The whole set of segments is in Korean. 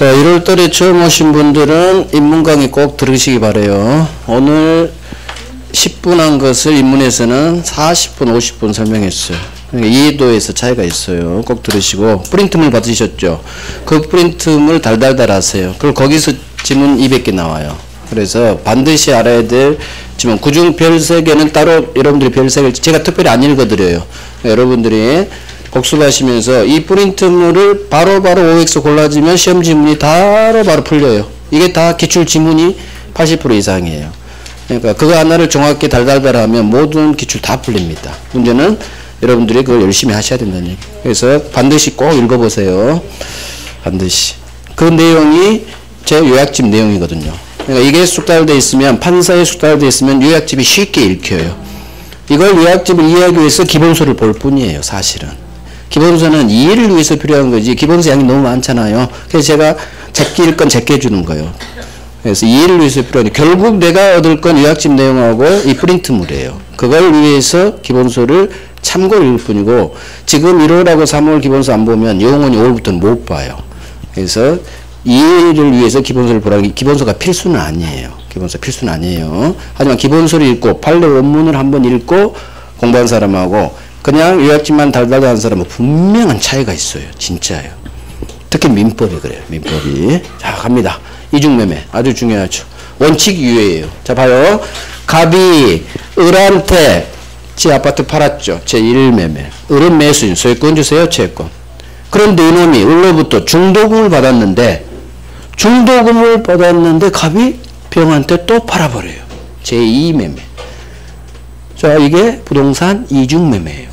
자, 1월달에 처음 오신 분들은 입문 강의 꼭 들으시기 바래요. 오늘 10분 한 것을 입문에서는 40분, 50분 설명했어요. 그러니까 이해도에서 차이가 있어요. 꼭 들으시고, 프린트물 받으셨죠? 그 프린트물 달달달 하세요. 그리고 거기서 지문 200개 나와요. 그래서 반드시 알아야 될 지문, 그중 별 3개는 따로 여러분들이 별 3개를 제가 특별히 안 읽어드려요. 그러니까 여러분들이 복습하시면서 이 프린트물을 바로바로 OX 골라주면 시험 지문이 바로 풀려요. 이게 다 기출 지문이 80% 이상이에요. 그러니까 그거 하나를 정확히 달달달 하면 모든 기출 다 풀립니다. 문제는 여러분들이 그걸 열심히 하셔야 된다는 얘기. 그래서 반드시 꼭 읽어보세요. 반드시. 그 내용이 제 요약집 내용이거든요. 그러니까 이게 숙달되어 있으면, 판사에 숙달되어 있으면 요약집이 쉽게 읽혀요. 이걸 요약집을 이해하기 위해서 기본서를 볼 뿐이에요, 사실은. 기본서는 이해를 위해서 필요한 거지, 기본서 양이 너무 많잖아요. 그래서 제가 제끼 읽 건 제껴 주는 거예요. 그래서 이해를 위해서 필요하니, 결국 내가 얻을 건 요약집 내용하고 이 프린트물이에요. 그걸 위해서 기본서를 참고를 읽을 뿐이고, 지금 1월하고 3월 기본서 안 보면 영원히 5월부터는 못 봐요. 그래서 이해를 위해서 기본서를 보라는 게, 기본서가 필수는 아니에요. 기본서 필수는 아니에요. 하지만 기본서를 읽고 판례 원문을 한번 읽고 공부한 사람하고 그냥 요약집만 달달달 하는 사람은 분명한 차이가 있어요. 진짜예요. 특히 민법이 그래요. 민법이. 자, 갑니다. 이중매매 아주 중요하죠. 원칙 유예예요. 자, 봐요. 갑이 을한테 제 아파트 팔았죠. 제 1매매. 을은 매수인, 소유권 주세요. 채권. 그런데 이놈이 을로부터 중도금을 받았는데 갑이 병한테 또 팔아버려요. 제2매매. 자, 이게 부동산 이중매매예요.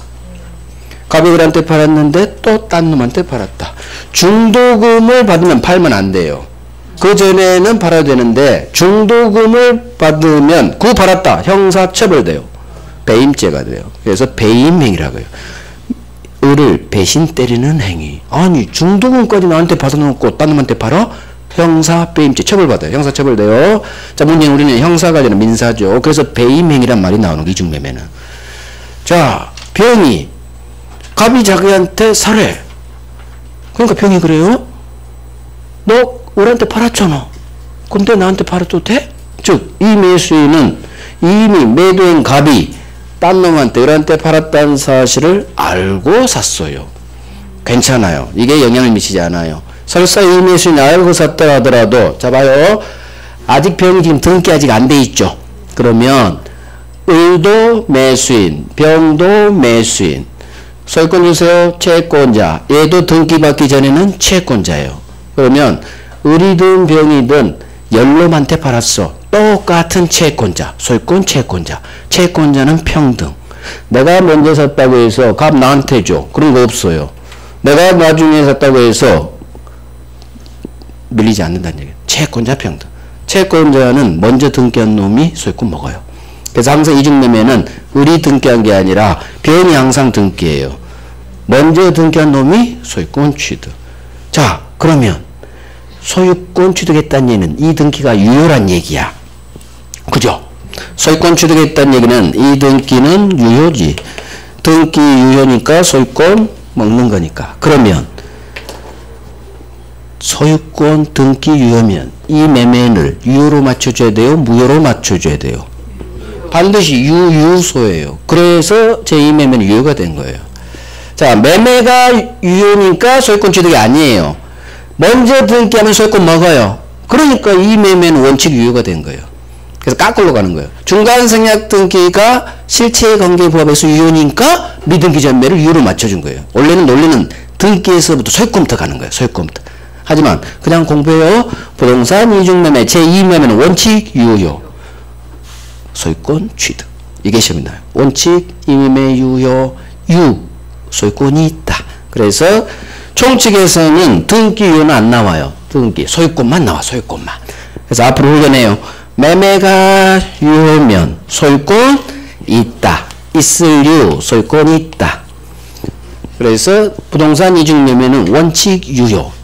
갑이 을한테 팔았는데 또 딴 놈한테 팔았다. 중도금을 받으면 팔면 안 돼요. 그 전에는 팔아야 되는데 중도금을 받으면 그거 팔았다. 형사처벌돼요. 배임죄가 돼요. 그래서 배임행위라고 해요. 을을 배신 때리는 행위. 아니, 중도금까지 나한테 받아놓고 딴 놈한테 팔아? 형사배임죄 처벌받아요. 형사처벌돼요. 자, 문제는 우리는 형사가 아니라 민사죠. 그래서 배임행위란 말이 나오는 거, 이중매매는. 자, 병이 갑이 자기한테 사래. 그러니까 병이 그래요? 너 을한테 팔았잖아. 근데 나한테 팔아도 돼? 즉, 이 매수인은 이미 매도인 갑이 딴 놈한테 을한테 팔았다는 사실을 알고 샀어요. 괜찮아요. 이게 영향을 미치지 않아요. 설사 이 매수인이 알고 샀다 하더라도, 자, 봐요. 아직 병이 지금 등기 아직 안 돼 있죠. 그러면 을도 매수인, 병도 매수인, 소유권 주세요. 채권자. 얘도 등기 받기 전에는 채권자예요. 그러면 을이든 병이든 연놈한테 팔았어. 똑같은 채권자, 소유권 채권자. 채권자는 평등. 내가 먼저 샀다고 해서 갑 나한테 줘. 그런 거 없어요. 내가 나중에 샀다고 해서 밀리지 않는다는 얘기예요. 채권자 평등. 채권자는 먼저 등기한 놈이 소유권 먹어요. 그래서 항상 이중매매는 을이 등기한 게 아니라 병이 항상 등기해요. 먼저 등기한 놈이 소유권 취득. 자, 그러면 소유권 취득했다는 얘기는 이 등기가 유효란 얘기야. 그죠? 소유권 취득했다는 얘기는 이 등기는 유효지. 등기 유효니까 소유권 먹는 거니까. 그러면 소유권 등기 유효면 이 매매를 유효로 맞춰줘야 돼요? 무효로 맞춰줘야 돼요? 반드시 유효소예요. 그래서 제2매매는 유효가 된 거예요. 자, 매매가 유효니까 소유권 취득이 아니에요. 먼저 등기하면 소유권 먹어요. 그러니까 이 매매는 원칙 유효가 된 거예요. 그래서 까꿀로 가는 거예요. 중간 생략 등기가 실체 관계 부합해서 유효니까 미등기 전매를 유효로 맞춰준 거예요. 원래는 논리는 등기에서부터 소유권부터 가는 거예요. 소유권부터. 하지만 그냥 공부해요. 부동산 이중매매 제2매매는 원칙 유효. 소유권 취득. 이게 시험이 나요. 원칙 이매매 유효 소유권이 있다. 그래서 총칙에서는 등기 유효는 안 나와요. 등기 소유권만 나와. 소유권만. 그래서 앞으로 훈련해요. 매매가 유효면 소유권 있다. 있을 유 소유권이 있다. 그래서 부동산 이중매매는 원칙 유효.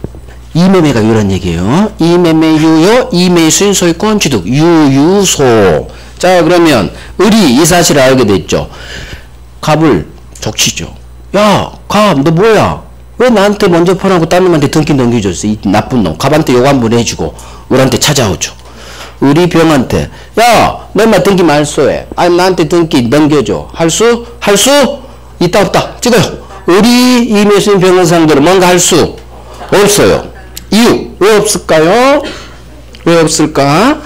이매매가 유효란 얘기예요. 이매매 유효, 이매수인 소유권 취득, 유효소. 자, 그러면 을이 이 사실을 알게 됐죠. 갑을 족치죠. 야, 갑, 너 뭐야? 왜 나한테 먼저 팔아고 딴 놈한테 등기 넘겨줬어? 이 나쁜 놈. 갑한테 욕 한 번 해주고 을한테 찾아오죠. 우리 병한테 야, 너 인마 등기 말소해. 아니 나한테 등기 넘겨줘. 할 수? 있다 없다? 찍어요. 우리 이매수인 병원 상대로 뭔가 할 수 없어요. 이유 왜 없을까요? 왜 없을까?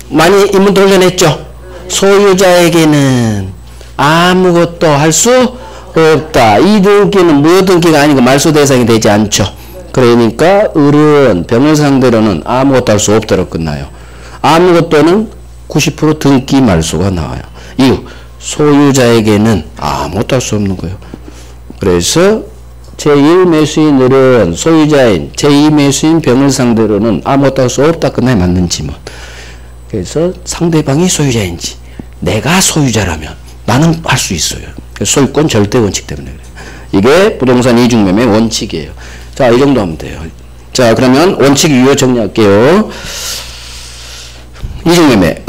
많이 인문 돌려냈죠. 소유자에게는 아무것도 할 수 없다. 이 등기는 무효 등기가 아니고 말소 대상이 되지 않죠. 그러니까 을은 병을 상대로는 아무것도 할 수 없도록 끝나요. 아무것도는 90% 등기 말소가 나와요. 이유 소유자에게는 아무것도 할 수 없는 거예요. 그래서 제1매수인 을은 소유자인 제2매수인 병을 상대로는 아무것도 할 수 없다 끝나야 맞는 지문. 그래서 상대방이 소유자인지 내가 소유자라면 나는 할 수 있어요. 소유권 절대 원칙 때문에 그래요. 이게 부동산 이중매매 원칙이에요. 자, 이 정도 하면 돼요. 자, 그러면 원칙 유효 정리할게요. 이중매매.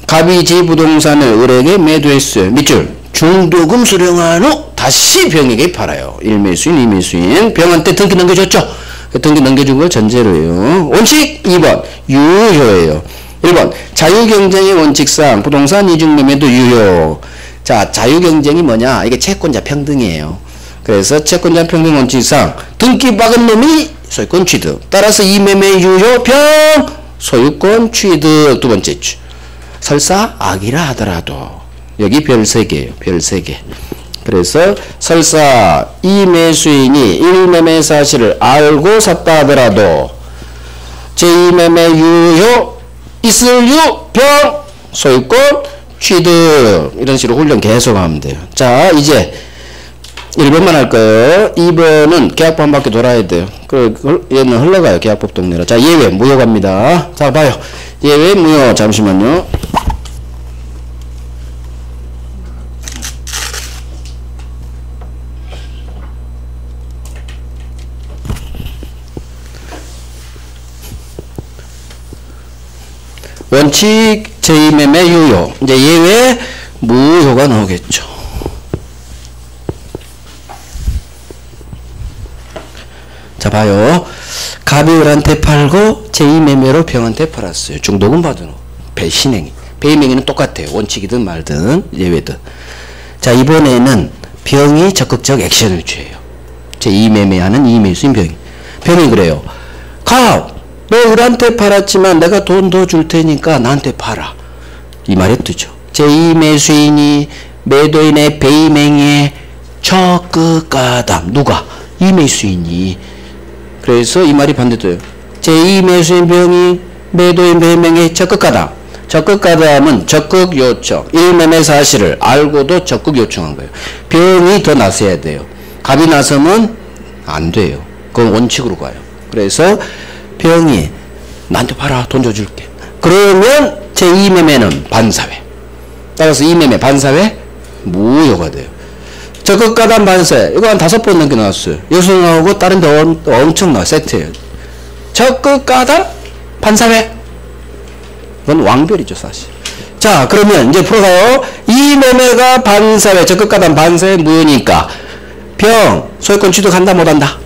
갑이 지 부동산을 을에게 매도했어요. 밑줄. 중도금 수령한 후 다시 병에게 팔아요. 1매수인, 2매수인. 병한테 등기 넘겨줬죠? 등기 넘겨준 걸 전제로 해요. 원칙 2번. 유효예요. 1번. 자유경쟁의 원칙상 부동산 이중매매도 유효. 자, 자유경쟁이 뭐냐? 이게 채권자 평등이에요. 그래서 채권자 평등 원칙상 등기 박은 놈이 소유권 취득. 따라서 이 매매 유효 병 소유권 취득. 두 번째 주. 설사 악이라 하더라도 여기 별 3개예요. 별 3개. 그래서 설사 이 매수인이 1매매 사실을 알고 샀다 하더라도 제2매매 유효 있을 유 병 소유권 취득. 이런 식으로 훈련 계속 하면 돼요. 자, 이제 1번만 할 거예요. 2번은 계약법 한 바퀴 돌아야 돼요. 얘는 흘러가요. 계약법 동네로. 자, 예외 무효 갑니다. 자, 봐요. 예외 무효. 잠시만요. 원칙 제2매매 유효. 이제 예외 무효가 나오겠죠. 자, 봐요. 갑이 을한테 팔고 제2매매로 병한테 팔았어요. 중도금 받은 후. 배신행위. 배임행위는 똑같아요. 원칙이든 말든 예외든. 자, 이번에는 병이 적극적 액션을 취해요. 제2매매하는 이매수인 병이. 병이 그래요. 갑! 너 을한테 팔았지만 내가 돈 더 줄 테니까 나한테 팔아. 이 말의 뜻이죠. 제2매수인이 매도인의 배임행위에 적극가담. 누가? 이매수인이. 그래서 이 말이 반대돼요. 제2매수인 병이 매도인 배임행위에 적극가담. 적극가담은 적극 요청. 1매매 사실을 알고도 적극 요청한 거예요. 병이 더 나서야 돼요. 갑이 나서면 안 돼요. 그건 원칙으로 가요. 그래서 병이 나한테 팔아. 돈 줘줄게. 그러면 제2매매는 반사회. 따라서 2매매 반사회 무효가 돼요. 적극가담 반사회. 이거 한 5번 넘게 나왔어요. 여기서 나오고 다른 데 엄청 나와. 세트예요. 적극가담 반사회. 그건 왕별이죠 사실. 자, 그러면 이제 풀어가요. 2매매가 반사회. 적극가담 반사회 무효니까 병 소유권 취득한다 못한다?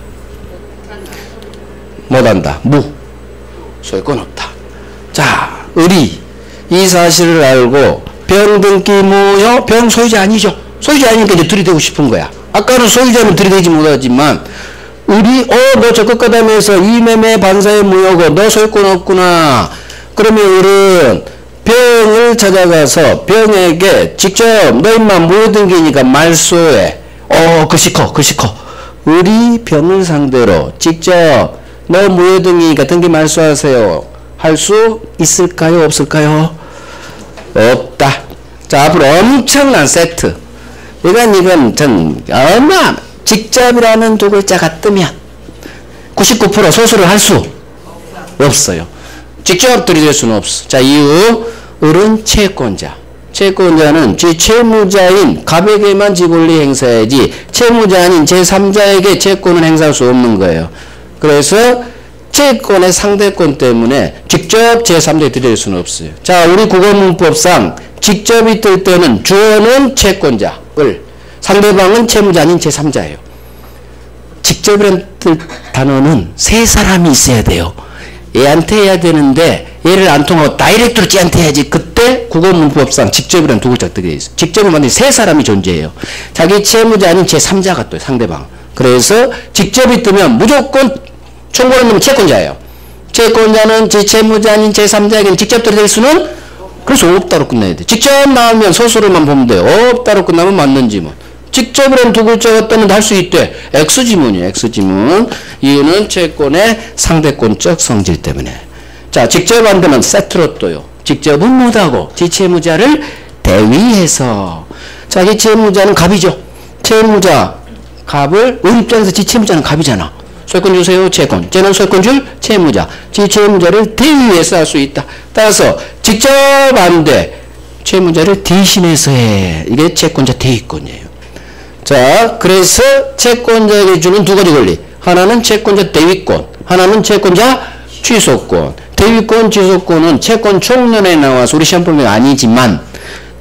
못한다. 무. 소유권 없다. 자, 을이 이 사실을 알고 병 등기 무효. 병 소유자 아니죠. 소유자 아니니까 이제 들이대고 싶은 거야. 아까는 소유자는 들이대지 못하지만 을이 너 적극가담해서 이 매매 반사회 무효고 너 소유권 없구나. 그러면 을은 병을 찾아가서 병에게 직접 너 임마 무효 등기니까 말소해. 글씨 커. 을이 병을 상대로 직접 너 무효 등기니까 등기 말소하세요. 할 수 있을까요? 없을까요? 없다. 자, 앞으로 엄청난 세트. 이건 전 얼마 직접이라는 두 글자가 뜨면 99% 소수를 할 수 없어요. 직접 들이댈 수는 없어. 자, 이유 을은 채권자. 채권자는 채무자인 갑에게만 지권리 행사해야지 채무자 아닌 제3자에게 채권을 행사할 수 없는 거예요. 그래서 채권의 상대권 때문에 직접 제3자에 들여질 수는 없어요. 자, 우리 국어문법상 직접이 뜰 때는 주어는 채권자, 을, 상대방은 채무자 아닌 제3자예요. 직접이라는 단어는 세 사람이 있어야 돼요. 얘한테 해야 되는데 얘를 안 통하고 다이렉트로 쟤한테 해야지. 그때 국어문법상 직접이라는 두 글자가 뜨게 돼 있어요. 직접은 완전히 세 사람이 존재해요. 자기 채무자 아닌 제3자가 떠요. 상대방. 그래서 직접이 뜨면 무조건 총괄한 놈은 채권자예요. 채권자는 제 채무자 아닌 제3자에게는 직접 들이댈 수는 그래서 없다로 끝내야 돼. 직접 나오면 소수로만 보면 돼요. 없다로 끝나면 맞는 지문. 직접이라는 두 글자가 뜨면 할 수 있대. X지문이에요. X지문. 이유는 채권의 상대권적 성질 때문에. 자, 직접 안 되면 세트로 떠요. 직접은 못하고 지채무자를 대위해서. 자기 채무자는 갑이죠. 채무자 갑을 의입장에서 지채무자는 갑이잖아. 소유권 주세요. 채권. 쟤는 소유권 줄 채무자. 지채무자를 대위해서 할 수 있다. 따라서 직접 안 돼. 채무자를 대신해서 해. 이게 채권자 대위권이에요. 자, 그래서 채권자에게 주는 두 가지 권리. 하나는 채권자 대위권, 하나는 채권자 취소권. 대위권, 취소권은 채권 총론에 나와서 우리 시험 보면 아니지만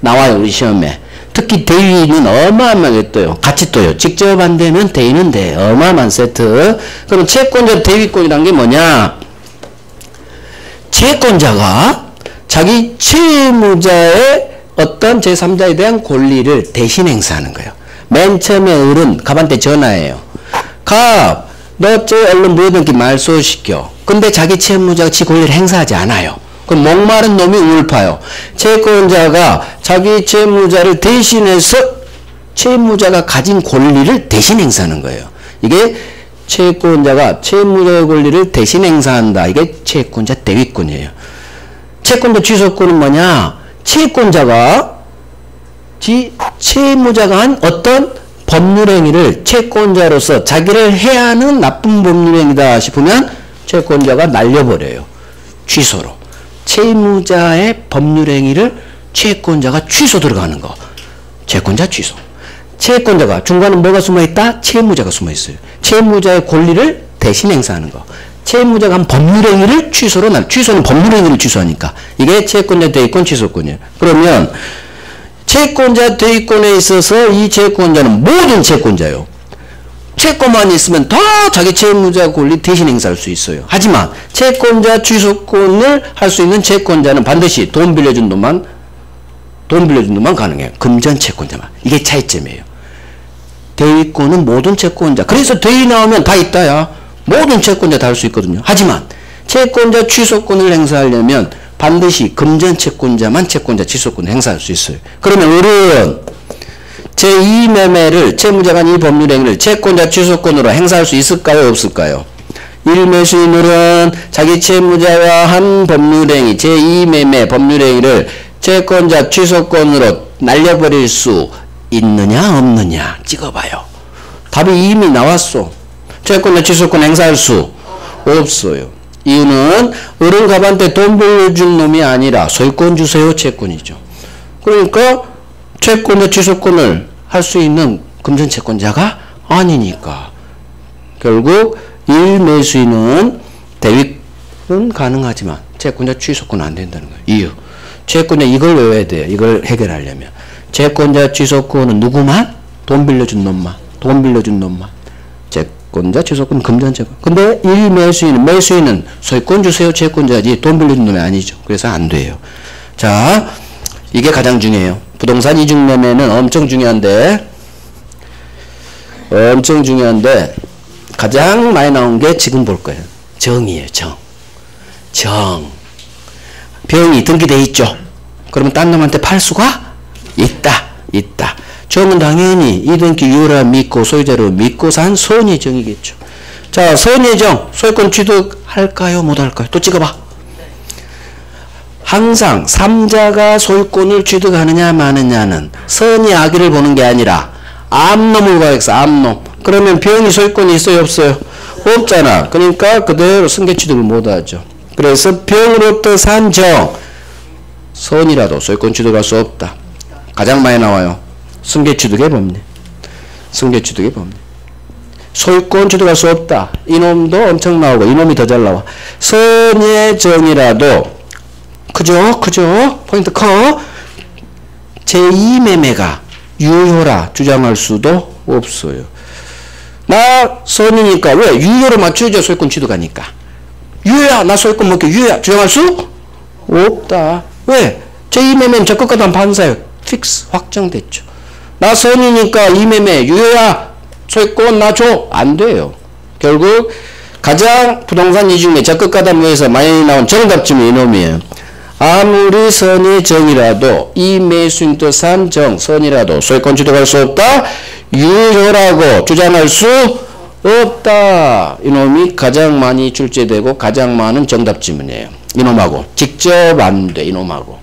나와요. 우리 시험에. 특히 대위는 어마어마하게 떠요. 같이 떠요. 직접 안 되면 대위는 돼. 어마어마한 세트. 그럼 채권자 대위권이란 게 뭐냐? 채권자가 자기 채무자의 어떤 제3자에 대한 권리를 대신 행사하는 거예요. 맨 처음에 을은 갑한테 전화해요. 갑, 너 저 얼른 뭐든지 말소시켜. 근데 자기 채무자가 지 권리를 행사하지 않아요. 그럼 목마른 놈이 울파요. 채권자가 자기 채무자를 대신해서 채무자가 가진 권리를 대신 행사하는 거예요. 이게 채권자가 채무자의 권리를 대신 행사한다. 이게 채권자 대위권이에요. 채권자 취소권은 뭐냐? 채권자가 채무자가 한 어떤 법률행위를 채권자로서 자기를 해야 하는 나쁜 법률행위다 싶으면 채권자가 날려버려요. 취소로. 채무자의 법률행위를 채권자가 취소 들어가는 거. 채권자 취소. 채권자가 중간에 뭐가 숨어있다? 채무자가 숨어있어요. 채무자의 권리를 대신 행사하는 거. 채무자가 한 법률행위를 취소는 법률행위를 취소하니까. 이게 채권자 대위권 취소권이에요. 그러면 채권자 대위권에 있어서 이 채권자는 모든 채권자예요. 채권만 있으면 다 자기 채무자 권리 대신 행사할 수 있어요. 하지만 채권자 취소권을 할 수 있는 채권자는 반드시 돈 빌려준 놈만 가능해요. 금전 채권자만. 이게 차이점이에요. 대위권은 모든 채권자. 그래서 대위 나오면 다 있다야. 모든 채권자 다 할 수 있거든요. 하지만 채권자 취소권을 행사하려면 반드시 금전 채권자만 채권자 취소권을 행사할 수 있어요. 그러면 을은 제2매매를 채무자가 한 이 법률행위를 채권자 취소권으로 행사할 수 있을까요? 없을까요? 1매수인은 자기 채무자와 한 법률행위 제2매매 법률행위를 채권자 취소권으로 날려버릴 수 있느냐 없느냐 찍어봐요. 답이 이미 나왔어. 채권자 취소권 행사할 수 없어요. 이유는 을은 갑한테 돈 빌려준 놈이 아니라 소유권 주세요 채권이죠. 그러니까 채권자 취소권을 할 수 있는 금전 채권자가 아니니까 결국 1매수인은 대위는 가능하지만 채권자 취소권은 안 된다는 거예요. 이유. 채권자 이걸 외워야 돼요. 이걸 해결하려면. 채권자 취소권은 누구만? 돈 빌려준 놈만. 채권자 취소권 금전 채권. 근데 1매수인은 소유권 주세요 채권자지 돈 빌려준 놈이 아니죠. 그래서 안 돼요. 자, 이게 가장 중요해요. 부동산 이중매매는 엄청 중요한데 가장 많이 나온 게 지금 볼 거예요. 정이에요. 정. 병이 등기돼 있죠. 그러면 딴 놈한테 팔 수가 있다. 정은 당연히 이등기 유라 믿고 소유자로 믿고 산 선의 정이겠죠. 자, 선의 정 소유권 취득할까요? 못할까요? 또 찍어봐. 항상 3자가 소유권을 취득하느냐 마느냐는 선의 악의를 보는 게 아니라 암놈을 봐야겠어. 암놈. 그러면 병이 소유권이 있어요 없어요? 없잖아. 그러니까 그대로 승계 취득을 못하죠. 그래서 병으로부터 산 정 선이라도 소유권 취득할 수 없다. 가장 많이 나와요. 승계 취득의 법리. 소유권 취득할 수 없다. 이놈도 엄청 나오고 이놈이 더 잘 나와. 선의 정이라도 그죠? 포인트 커. 제2매매가 유효라 주장할 수도 없어요. 나 선이니까 왜? 유효를 맞춰야죠. 소유권 취득하니까. 유효야. 나 소유권 먹게 유효야. 주장할 수 없다. 왜? 제2매매는 적극과도 반사예요. 픽스. 확정됐죠. 나 선이니까 이 매매 유효야. 소유권 나 줘. 안 돼요. 결국 가장 부동산 이중에 적극과담에서 많이 나온 정답쯤이 이놈이에요. 아무리 선이 정이라도 이 매수인 뜻한 정, 선이라도 소유권 취득할 수 없다. 유효라고 주장할 수 없다. 이놈이 가장 많이 출제되고 가장 많은 정답 지문이에요. 이놈하고 직접 안 돼. 이놈하고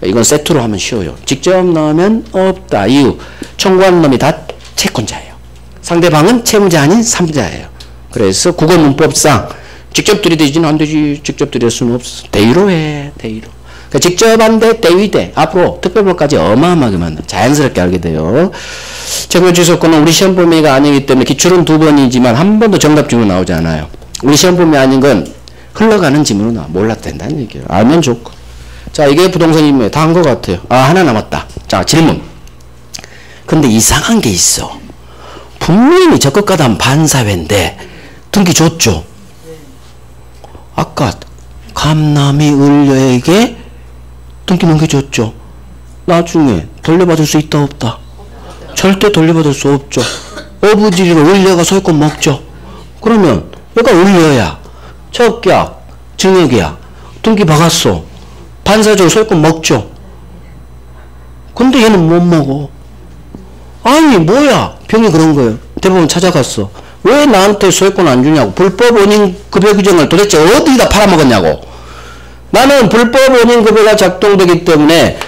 이건 세트로 하면 쉬워요. 직접 넣으면 없다. 이유 청구한 놈이 다 채권자예요. 상대방은 채무자 아닌 삼자예요. 그래서 국어문법상 직접 들이대지는 안 되지. 직접 들일 수는 없어. 대위로 해. 대위로. 그러니까 직접 안 돼. 대위대. 앞으로 특별법까지 어마어마하게 만나. 자연스럽게 알게 돼요. 채권취소권은 우리 시험 범위가 아니기 때문에 기출은 2번이지만 한 번도 정답 지문 나오지 않아요. 우리 시험 범위 아닌 건 흘러가는 지문으로 나와. 몰라도 된다는 얘기예요. 알면 좋고. 자, 이게 부동산 임매 다 한 것 같아요. 아, 하나 남았다. 자, 질문. 근데 이상한 게 있어. 분명히 적극가담 반사회인데 등기 줬죠. 아까 감남이 을려에게 등기 넘겨줬죠. 나중에 돌려받을 수 있다 없다? 절대 돌려받을 수 없죠. 어부지리로 을려가 소유권 먹죠. 그러면 얘가 을려야 적야 증액이야. 등기 박았어. 반사적으로 소유권 먹죠. 근데 얘는 못 먹어. 아니 뭐야. 병이 그런 거예요. 대법원 찾아갔어. 왜 나한테 소유권 안 주냐고. 불법 원인 급여 규정을 도대체 어디다 팔아먹었냐고. 나는 불법 원인 급여가 작동되기 때문에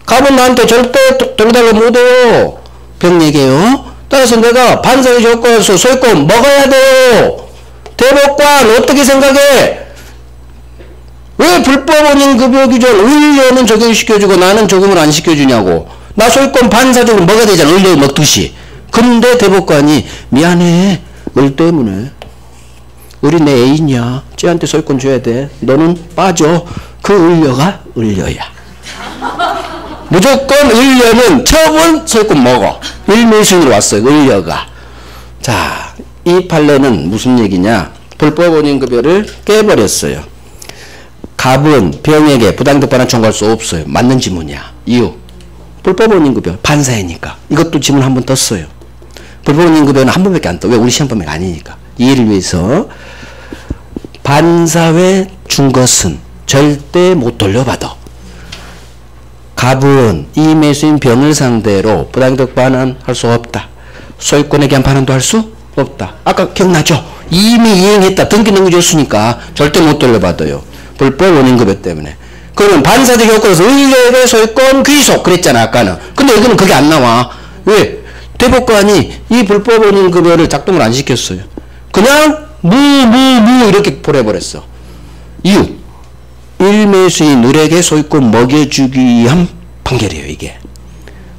갑은 나한테 절대 돌려달라 못해요. 병 얘기해요. 따라서 내가 반사의 조건에서 소유권 먹어야 돼요. 대법관 어떻게 생각해? 왜 불법 원인 급여 규정 을려는 적용시켜주고 나는 적용을 안 시켜주냐고. 나 소유권 반사적으로 먹어야 되잖아. 을려 먹듯이. 근데 대법관이 미안해. 을 때문에. 을이 내 애인이야. 쟤한테 소유권 줘야 돼. 너는 빠져. 그 을려가 을려야. 무조건 을려는 처분 소유권 먹어. 일매수인으로 왔어요. 을려가. 자, 이 판례는 무슨 얘기냐. 불법 원인급여를 깨버렸어요. 갑은 병에게 부당이득 청구할 수 없어요. 맞는 지문이야. 이유. 불법 원인급여 반사회니까. 이것도 지문 한 번 떴어요. 불법 원인급여는 한 번밖에 안 떠. 왜? 우리 시험 범위가 아니니까. 이해를 위해서 반사회 준 것은 절대 못 돌려받아. 갑은 이 매수인 병을 상대로 부당이득 반환할 수 없다. 소유권에 대한 반환도 할 수 없다. 아까 기억나죠? 이미 이행했다. 등기 넘겨줬으니까 절대 못 돌려받아요. 불법 원인급여 때문에. 그러면 반사적 효과에서 을려의 소유권 귀속 그랬잖아 아까는. 근데 여기는 그게 안 나와. 왜? 대법관이 이 불법 원인급여를 작동을 안 시켰어요. 그냥 무 이렇게 보내버렸어. 이유. 일매수인 을에게 소유권 먹여주기 위한 판결이에요. 이게.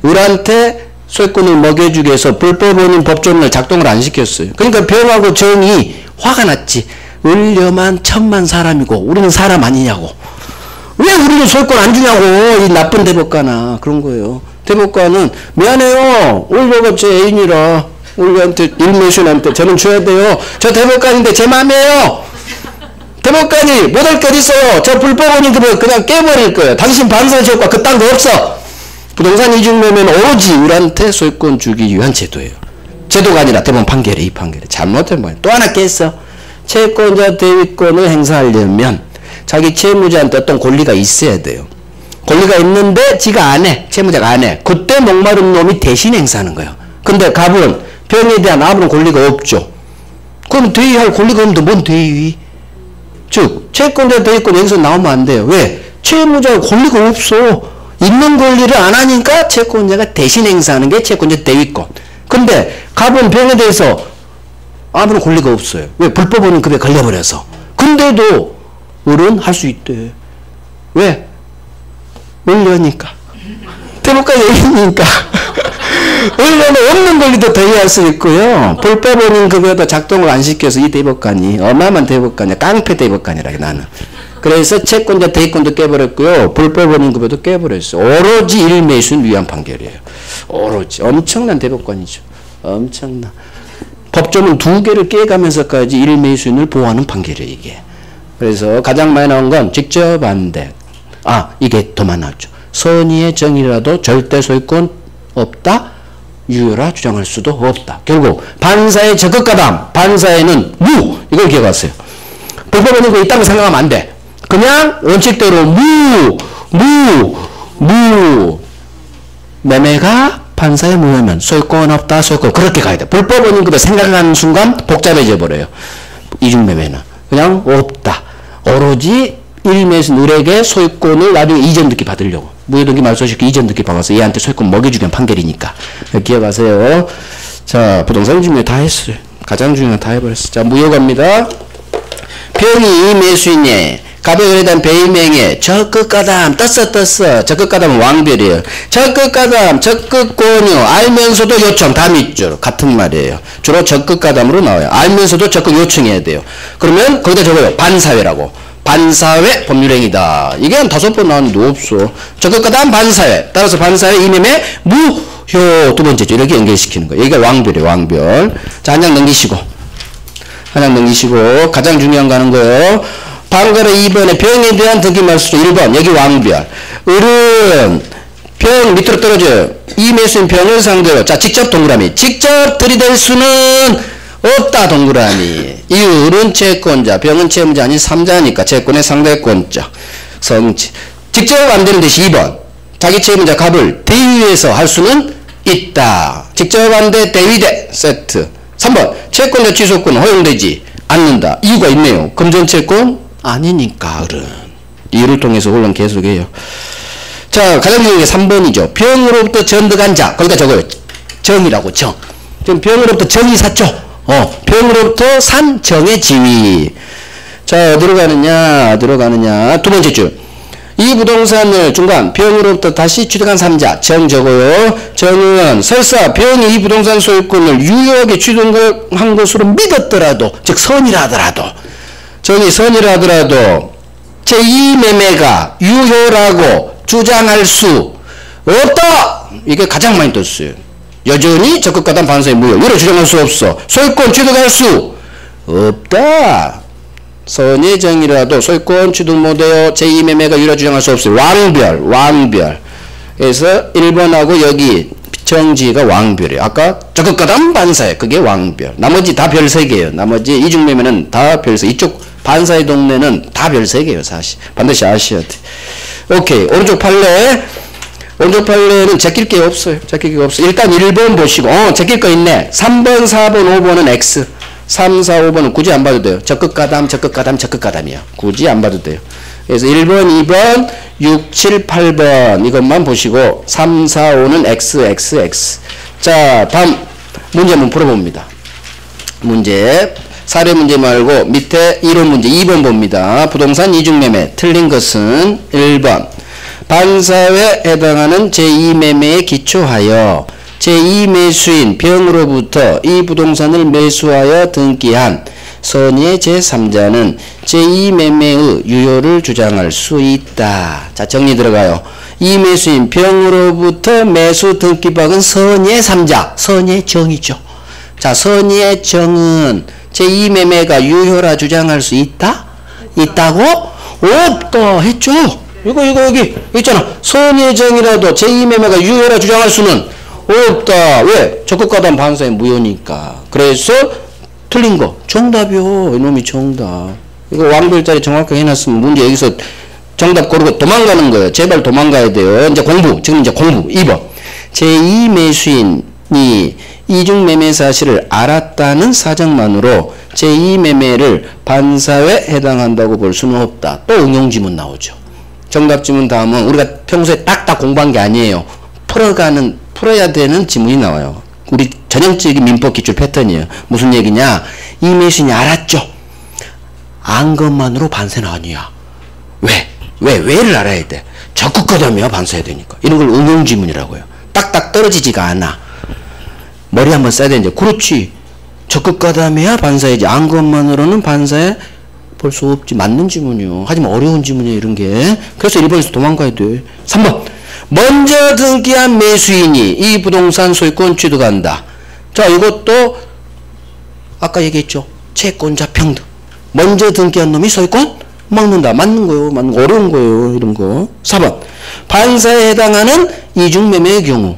을한테 소유권을 먹여주기 위해서 불법 원인 법조문을 작동을 안 시켰어요. 그러니까 병하고 정이 화가 났지. 을려만 천만 사람이고 우리는 사람 아니냐고. 왜 우리는 소유권 안 주냐고. 이 나쁜 대법관아. 그런 거예요. 대법관은 미안해요. 을려가 제 애인이라 을려한테 일매수인한테 저는 줘야 돼요. 저 대법관인데 제 맘이에요. 대법관이 못할 것 있어요. 저 불법 원인급여 그냥 깨버릴 거예요. 당신 반사적 효과 그딴 거 없어. 부동산 이중매매는 오로지 을한테 소유권 주기 위한 제도예요. 제도가 아니라 대법원 판결이 이 판결이 잘못된 거예요. 또 하나 깼어. 채권자 대위권을 행사하려면 자기 채무자한테 어떤 권리가 있어야 돼요. 권리가 있는데 지가 안 해. 채무자가 안 해. 그때 목마른 놈이 대신 행사하는 거예요. 근데 갑은 병에 대한 아무런 권리가 없죠. 그럼 대위할 권리가 없는데 뭔 대위? 즉 채권자 대위권 여기서 나오면 안 돼요. 왜? 채무자가 권리가 없어. 있는 권리를 안 하니까 채권자가 대신 행사하는 게 채권자 대위권. 근데 갑은 병에 대해서 아무런 권리가 없어요. 왜? 불법 원인급여에 걸려버려서. 근데도 을은 할 수 있대. 왜? 을려니까. 대법관 얘기니까. 을려는 없는 권리도 대위할 수 있고요. 불법 원인급여도 작동을 안 시켜서 이 대법관이 어마어마한 대법관이야. 깡패 대법관이라 나는. 그래서 채권자 대위권도 깨버렸고요. 불법 원인급여도 깨버렸어. 오로지 일매수인 위한 판결이에요. 오로지. 엄청난 대법관이죠. 엄청난. 법조문 2개를 깨가면서까지 1매수인을 보호하는 판결이에요, 이게. 그래서 가장 많이 나온 건 직접 반대. 이게 더 많이 나왔죠. 선의의 정의라도 절대 소유권 없다. 유효라 주장할 수도 없다. 결국 반사의 적극가담, 반사에는 무. 이걸 기억하세요. 불법은 이거 있다고 생각하면 안 돼. 그냥 원칙대로 매매가 반사에 무효면 소유권 없다, 소유권 그렇게 가야 돼. 불법은 이거 생각하는 순간 복잡해져 버려요. 이중매매는 그냥 없다. 오로지 1매수인에게 소유권을 나중에 이전 등기 받으려고. 무효등기 말소시키고 이전 등기 받아서 얘한테 소유권 먹여주는 판결이니까. 기억하세요. 자, 부동산 중에 다 했어요. 가장 중요한 거 다 해버렸어. 자, 무효 갑니다. 병이 매수인의 가벽에 대한 배임행위에 적극가담 떴어. 적극가담은 왕별이에요. 적극가담, 적극권유, 알면서도 요청 다 밑줄 같은 말이에요. 주로 적극가담으로 나와요. 알면서도 적극 요청해야 돼요. 그러면 거기다 적어요. 반사회라고. 반사회 법률행위다. 이게 한 5번 나왔는데 없어. 적극가담 반사회. 따라서 반사회 이매매 무효 두 번째죠. 이렇게 연결시키는 거예요. 여기가 왕별이에요. 왕별. 자, 한 장 넘기시고 가장 중요한 거 하는 거예요. 방가로 2번에 병에 대한 등기 말소 1번 여기 왕별. 을은 병 밑으로 떨어져요. 이매수인 병을 상대로 자 직접 동그라미. 직접 들이댈 수는 없다 동그라미. 이 을은 채권자, 병은 채무자 아닌 3자니까 채권의 상대권자. 성치. 직접 안 되는 대시 2번. 자기 채무자 갑을 대위에서 할 수는 있다. 직접 안 돼 대위대 세트. 3번. 채권자 취소권 허용되지 않는다. 이유가 있네요. 금전채권 아니니까 을은. 이유를 통해서 물론 계속해요. 자, 가장 중요한 게 3번이죠. 병으로부터 전득한 자. 거기다 적어요. 정이라고 정. 지금 병으로부터 정이 샀죠. 병으로부터 산 정의 지위. 자, 어디로 가느냐? 두 번째 줄. 이 부동산을 중간 병으로부터 다시 취득한 3자. 정 적어요. 정은 설사 병이 이 부동산 소유권을 유효하게 취득한 것으로 믿었더라도, 즉 선이라 하더라도, 정이 선이라 하더라도 제2매매가 유효라고 주장할 수 없다. 이게 가장 많이 떴어요. 여전히 적극가담 반사의 무효. 이를 주장할 수 없어. 소유권 취득할 수 없다. 선의 정이라도 소유권 취득 못해요. 제2매매가 유효라 주장할 수 없어요. 왕별. 그래서 1번하고 여기 정지가 왕별이에요. 아까 적극가담 반사에 그게 왕별. 나머지 다 별 3개예요. 나머지 이중매매는 다 별 3개. 이쪽 반사의 동네는 다 별 3개예요. 사실. 반드시 아셔야 돼. 오케이. 오른쪽 판례는 제낄 게 없어요. 일단 1번 보시고, 제낄 거 있네. 3번, 4번, 5번은 X. 3, 4, 5번은 굳이 안 봐도 돼요. 적극가담이야. 굳이 안 봐도 돼요. 그래서 1번, 2번, 6, 7, 8번 이것만 보시고 3, 4, 5는 X. 자, 다음 문제 한번 풀어봅니다. 사례 문제 말고 밑에 이론 문제 2번 봅니다. 부동산 이중매매. 틀린 것은 1번. 반사회에 해당하는 제2매매에 기초하여 제2매수인 병으로부터 이 부동산을 매수하여 등기한 선의의 제3자는 제2매매의 유효를 주장할 수 있다. 자, 정리 들어가요. 이 매수인 병으로부터 매수 등기받은 선의의 3자, 선의의 정이죠. 자, 선의의 정은 제2매매가 유효라 주장할 수 있다? 있다고? 없다 했죠. 이거 여기 있잖아. 선의의 정이라도 제2매매가 유효라 주장할 수는 없다. 왜? 적극가담 반사의 무효니까. 그래서 틀린 거 정답이요. 이놈이 정답. 이거 왕별자리 정확하게 해놨으면 문제 여기서 정답 고르고 도망가는 거예요. 제발 도망가야 돼요. 이제 공부. 2번. 제2매수인이 이중매매 사실을 알았다는 사정만으로 제2매매를 반사회에 해당한다고 볼 수는 없다. 또 응용지문 나오죠. 정답 지문 다음은 우리가 평소에 딱딱 공부한 게 아니에요. 풀어야 되는 지문이 나와요. 우리 전형적인 민법 기출 패턴이에요. 무슨 얘기냐? 이 매수인이 알았죠? 안 것만으로 반사는 아니야. 왜를 알아야 돼. 적극가담이야 반사해야 되니까. 이런 걸 응용지문이라고 해요. 딱딱 떨어지지가 않아. 머리 한번 써야 되는데. 그렇지. 적극가담이야 반사해야지. 안 것만으로는 반사해 볼 수 없지. 맞는 지문이요. 하지만 어려운 지문이에요. 이런 게. 그래서 1번에서 도망가야 돼. 3번. 먼저 등기한 매수인이 이 부동산 소유권 취득한다. 자, 이것도 아까 얘기했죠. 채권자 평등. 먼저 등기한 놈이 소유권 먹는다. 맞는 거예요. 맞는 거. 어려운 거예요. 이런 거. 4번. 반사에 해당하는 이중매매의 경우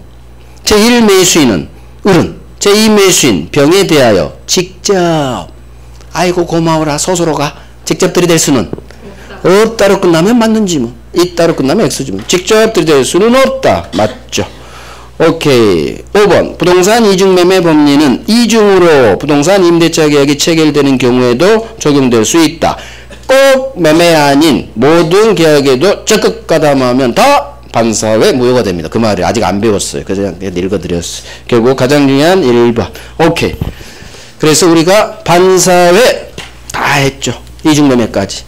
제1매수인은 을은 제2매수인 병에 대하여 직접 아이고 고마워라 서서로가 직접 들이댈 수는 없다로 끝나면 맞는지 뭐 있다로 끝나면 X지 뭐 직접 들이댈 수는 없다. 맞죠. 오케이. 5번. 부동산 이중매매 법리는 이중으로 부동산 임대차 계약이 체결되는 경우에도 적용될 수 있다. 꼭 매매 아닌 모든 계약에도 적극 가담하면 다 반사회 무효가 됩니다. 그 말을 아직 안 배웠어요. 그래서 그냥 읽어드렸어요. 결국 가장 중요한 1번. 오케이. 그래서 우리가 반사회 다 했죠. 이중매매까지.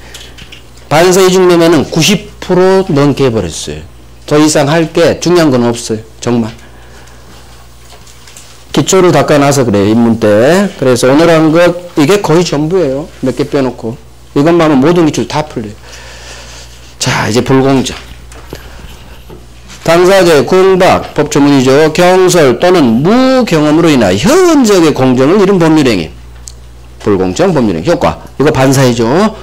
반사 이중매매는 90% 넘게 해버렸어요. 더 이상 할 게 중요한 건 없어요. 정말. 기초를 닦아놔서 그래요. 입문 때. 그래서 오늘 한 것 이게 거의 전부예요. 몇 개 빼놓고. 이것만 하면 모든 기출 다 풀려요. 자, 이제 불공정. 당사자의 공박, 법조문이죠. 경설 또는 무경험으로 인하여 현저하게 공정을 잃은 법률행위. 불공정 법률행위. 효과. 이거 반사회죠.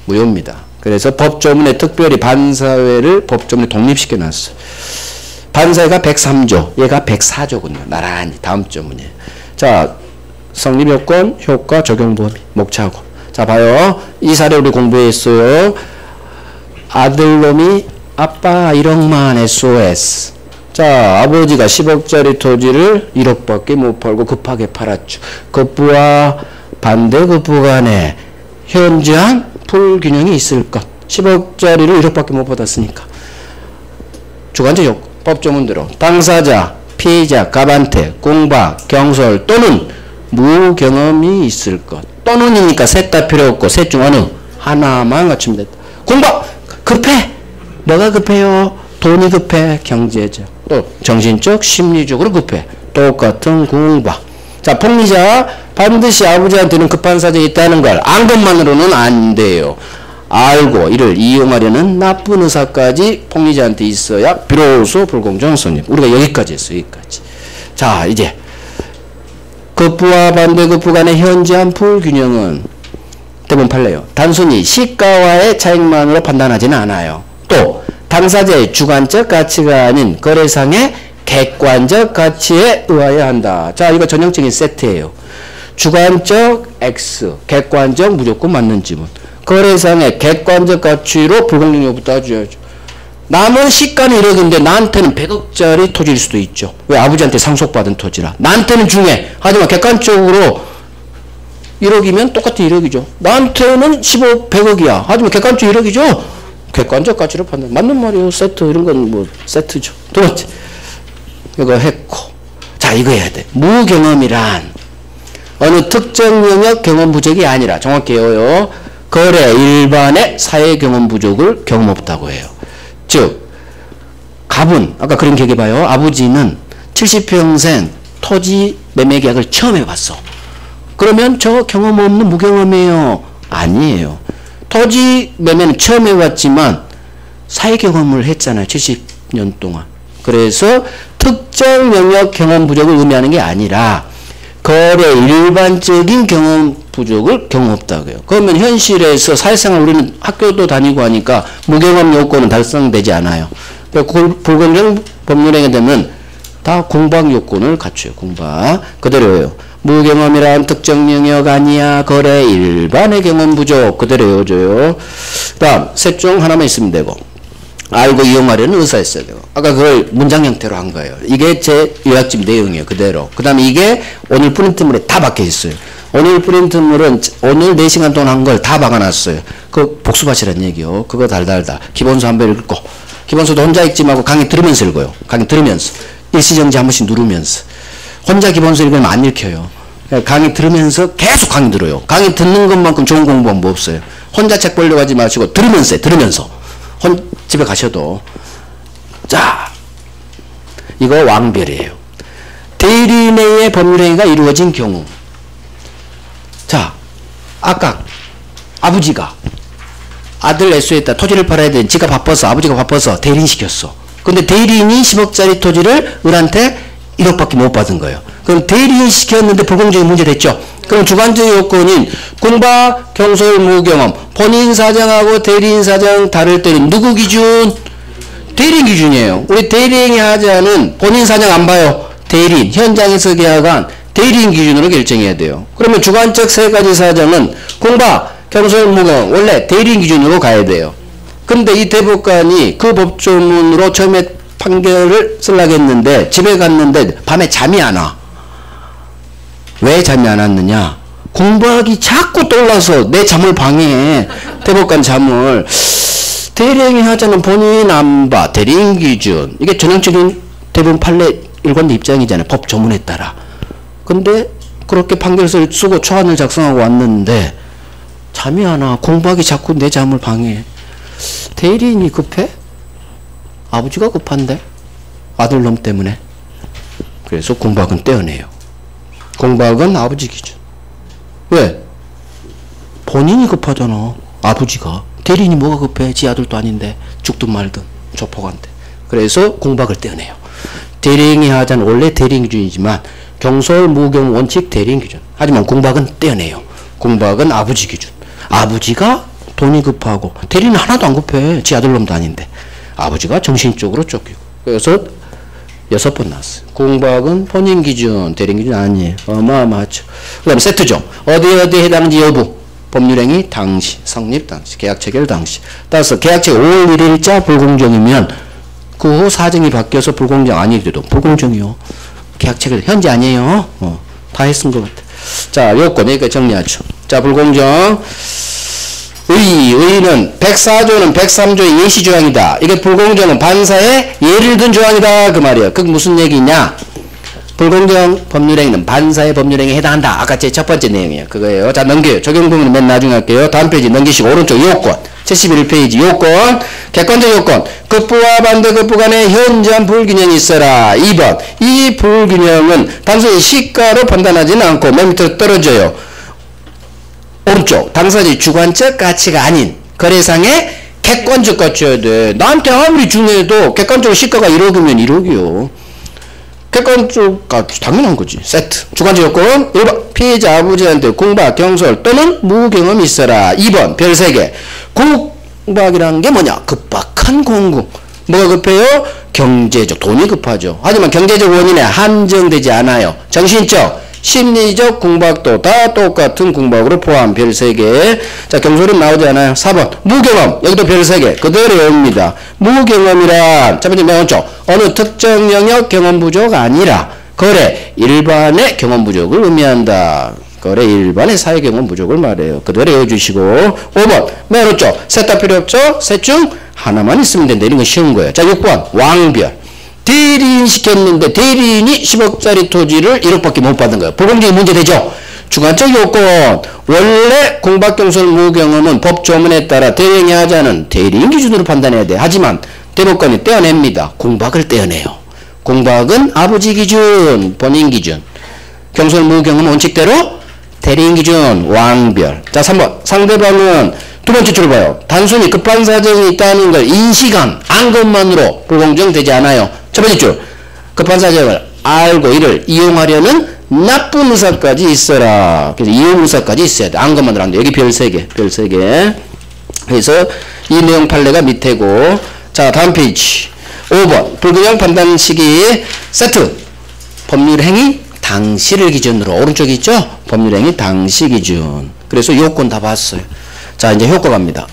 무효입니다. 그래서 법조문에 특별히 반사회를 법조문에 독립시켜 놨어요. 반사회가 103조, 얘가 104조군요. 나란히 다음 조문이에요. 자, 성립요건, 효과, 적용범위, 목차고. 자, 봐요. 이 사례 우리 공부했어요. 아들놈이 아빠 1억만 SOS. 자, 아버지가 10억짜리 토지를 1억밖에 못 팔고 급하게 팔았죠. 급부와 반대급부 간에 현저한 불균형이 있을 것. 10억짜리를 1억밖에 못 받았으니까. 주관적 요건. 법조문대로 당사자, 피해자, 갑한테, 공박, 경설 또는 무경험이 있을 것. 또는이니까 셋 다 필요 없고 셋 중 어느 하나만 갖추면 됐다. 공박! 급해! 뭐가 급해요? 돈이 급해. 경제적. 또 정신적, 심리적으로 급해. 똑같은 공박. 자, 폭리자 반드시 아버지한테는 급한 사정이 있다는 걸 안 것만으로는 안 돼요. 알고 이를 이용하려는 나쁜 의사까지 폭리자한테 있어야 비로소 불공정 성립. 우리가 여기까지 했어요. 여기까지. 자, 이제 급부와 반대급부 간의 현저한 불균형은 대부분 판례요. 단순히 시가와의 차익만으로 판단하지는 않아요. 또 당사자의 주관적 가치가 아닌 거래상의 객관적 가치에 의하여야 한다. 자, 이거 전형적인 세트예요. 주관적 X, 객관적 무조건 맞는 지문. 거래상의 객관적 가치로 불공정 여부 따져야죠. 남은 시가는 1억인데 나한테는 100억짜리 토지일 수도 있죠. 왜? 아버지한테 상속받은 토지라. 나한테는 중요해. 하지만 객관적으로 1억이면 똑같은 1억이죠. 나한테는 10억, 100억이야. 하지만 객관적 1억이죠. 객관적 가치로 판단. 맞는 말이에요. 세트 이런 건 뭐 세트죠. 두 번째. 이거 했고. 자, 이거 해야 돼. 무경험이란 어느 특정 영역 경험 부족이 아니라 정확히 해요. 거래 일반의 사회 경험 부족을 경험 없다고 해요. 즉 갑은 아까 그림 기억해봐요. 아버지는 70평생 토지 매매 계약을 처음 해봤어. 그러면 저 경험 없는 무경험이에요. 아니에요. 토지 매매는 처음 해봤지만 사회 경험을 했잖아요. 70년 동안. 그래서 특정 영역 경험 부족을 의미하는 게 아니라 거래 일반적인 경험 부족을 경험 없다고 해요. 그러면 현실에서 사회생활 우리는 학교도 다니고 하니까 무경험 요건은 달성되지 않아요. 불공정 법률행위 되면 다 공박 요건을 갖춰요. 공박. 그대로예요. 무경험이란 특정 영역 아니야. 거래 일반의 경험 부족. 그대로 외워줘요. 그 다음 셋 중 하나만 있으면 되고 알고 이용하려는 의사 있어야 되고 아까 그걸 문장 형태로 한 거예요. 이게 제 요약집 내용이에요. 그대로. 그 다음에 이게 오늘 프린트물에 다 박혀 있어요. 오늘 프린트물은 오늘 4시간 동안 한 걸 다 박아놨어요. 그 복수밭이란 얘기요. 그거 달달달. 기본서 한 번 읽고 기본서도 혼자 읽지 말고 강의 들으면서 읽어요. 강의 들으면서 일시정지 한 번씩 누르면서 혼자 기본서 읽으면 안 읽혀요. 강의 들으면서 계속 강의 들어요. 강의 듣는 것만큼 좋은 공부는 뭐 없어요. 혼자 책 보려고 하지 마시고 들으면서 해. 들으면서 집에 가셔도. 자, 이거 왕별이에요. 대리 내의 법률행위가 이루어진 경우. 자, 아까 아버지가 아들 애수했다. 토지를 팔아야 돼. 지가 바빠서 아버지가 바빠서 대리인 시켰어. 근데 대리인이 10억짜리 토지를 을한테 1억밖에 못 받은 거예요. 그럼 대리인 시켰는데 불공정이 문제됐죠. 그럼 주관적 요건인 공박, 경솔, 무경험. 본인 사정하고 대리인 사정 다를 때는 누구 기준? 대리인 기준이에요. 우리 대리인이 하자는 본인 사정 안 봐요. 대리인, 현장에서 계약한 대리인 기준으로 결정해야 돼요. 그러면 주관적 세 가지 사정은 공박, 경솔, 무경험 원래 대리인 기준으로 가야 돼요. 근데 이 대법관이 그 법조문으로 처음에 판결을 쓰려고 했는데 집에 갔는데 밤에 잠이 안 와. 왜 잠이 안 왔느냐? 공박이 자꾸 떠올라서 내 잠을 방해해. 대법관 잠을. 대리인이 하자는 본인 안 봐. 대리인 기준. 이게 전형적인 대법원 판례 일관된 입장이잖아요. 법 조문에 따라. 근데 그렇게 판결서를 쓰고 초안을 작성하고 왔는데 잠이 안 와. 공박이 자꾸 내 잠을 방해해. 대리인이 급해? 아버지가 급한데? 아들놈 때문에. 그래서 공박은 떼어내요. 공박은 아버지 기준. 왜? 본인이 급하잖아. 아버지가. 대리인이 뭐가 급해? 지 아들도 아닌데. 죽든 말든. 조폭한테. 그래서 공박을 떼어내요. 대리인이 하자는 원래 대리인 기준이지만 경솔, 무경, 원칙 대리인 기준. 하지만 공박은 떼어내요. 공박은 아버지 기준. 아버지가 돈이 급하고 대리인은 하나도 안 급해. 지 아들놈도 아닌데. 아버지가 정신적으로 쫓기고. 그래서 6번 나왔어요. 공박은 본인 기준, 대리인 기준 아니에요. 어마어마하죠. 그 다음 세트죠. 어디에 해당지 여부. 법률행위 당시, 성립 당시, 계약 체결 당시. 따라서 계약 체결 5월 1일자 불공정이면 그 후 사정이 바뀌어서 불공정 아니더라도 불공정이요. 계약 체결 현재 아니에요. 다 했은 것 같아. 자, 요건 여기까지 정리하죠. 자, 불공정. 의는 104조는 103조의 예시조항이다. 이게 불공정은 반사에 예를 든 조항이다. 그 말이에요. 그게 무슨 얘기냐? 불공정 법률행위는 반사의 법률행위에 해당한다. 아까 제 첫 번째 내용이에요. 그거예요. 자, 넘겨요. 적용 부분은 맨 나중에 할게요. 다음 페이지 넘기시고 오른쪽 요건 71페이지 요건 객관적 요건 급부와 반대급부 간의 현저한 불균형이 있어라. 2번 이 불균형은 단순히 시가로 판단하지는 않고 맨 밑으로 떨어져요. 오른쪽 당사자의 주관적 가치가 아닌 거래상의 객관적 가치여야 돼. 나한테 아무리 중요해도 객관적으로 시가가 1억이면 1억이요. 객관적 가치 당연한 거지. 세트. 주관적 요건 1번 피해자 아버지한테 공박, 경솔 또는 무경험이 있어라. 2번 별 3개. 공박이라는 게 뭐냐? 급박한 공공. 뭐가 급해요? 경제적. 돈이 급하죠. 하지만 경제적 원인에 한정되지 않아요. 정신적, 심리적 공박도 다 똑같은 공박으로 포함. 별 3개. 자, 경솔은 나오지 않아요. 4번 무경험. 여기도 별 3개. 그대로 외웁니다. 무경험이란 첫 번째 맨 오른쪽 어느 특정 영역 경험 부족가 아니라 거래 일반의 경험 부족을 의미한다. 거래 일반의 사회 경험 부족을 말해요. 그대로 외워주시고 5번 맨 오른쪽 셋 다 필요 없죠? 셋 중 하나만 있으면 된다. 이런 건 쉬운 거예요. 자, 6번 왕별. 대리인 시켰는데 대리인이 10억짜리 토지를 1억밖에 못 받은 거예요. 불공정이 문제되죠. 주관적 요건 원래 공박, 경솔, 무경험은 법 조문에 따라 대행이 하자는 대리인 기준으로 판단해야 돼. 하지만 대법관이 떼어냅니다. 공박을 떼어내요. 공박은 아버지 기준, 본인 기준. 경솔, 무경험은 원칙대로 대리인 기준, 왕별. 자, 3번 상대방은 두 번째 줄을 봐요. 단순히 급한 사정이 있다는 걸 인식한 것만으로 불공정되지 않아요. 첫 번째 줄 급한 사정을 알고 이를 이용하려는 나쁜 의사까지 있어라. 그래서 이용 의사까지 있어야 돼. 안 것만으로 안 돼. 여기 별 3개. 별 3개. 그래서 이 내용 판례가 밑에고. 자, 다음 페이지. 5번. 불균형 판단 시기 세트. 법률행위 당시를 기준으로. 오른쪽에 있죠? 법률행위 당시 기준. 그래서 요건 다 봤어요. 자, 이제 효과 갑니다.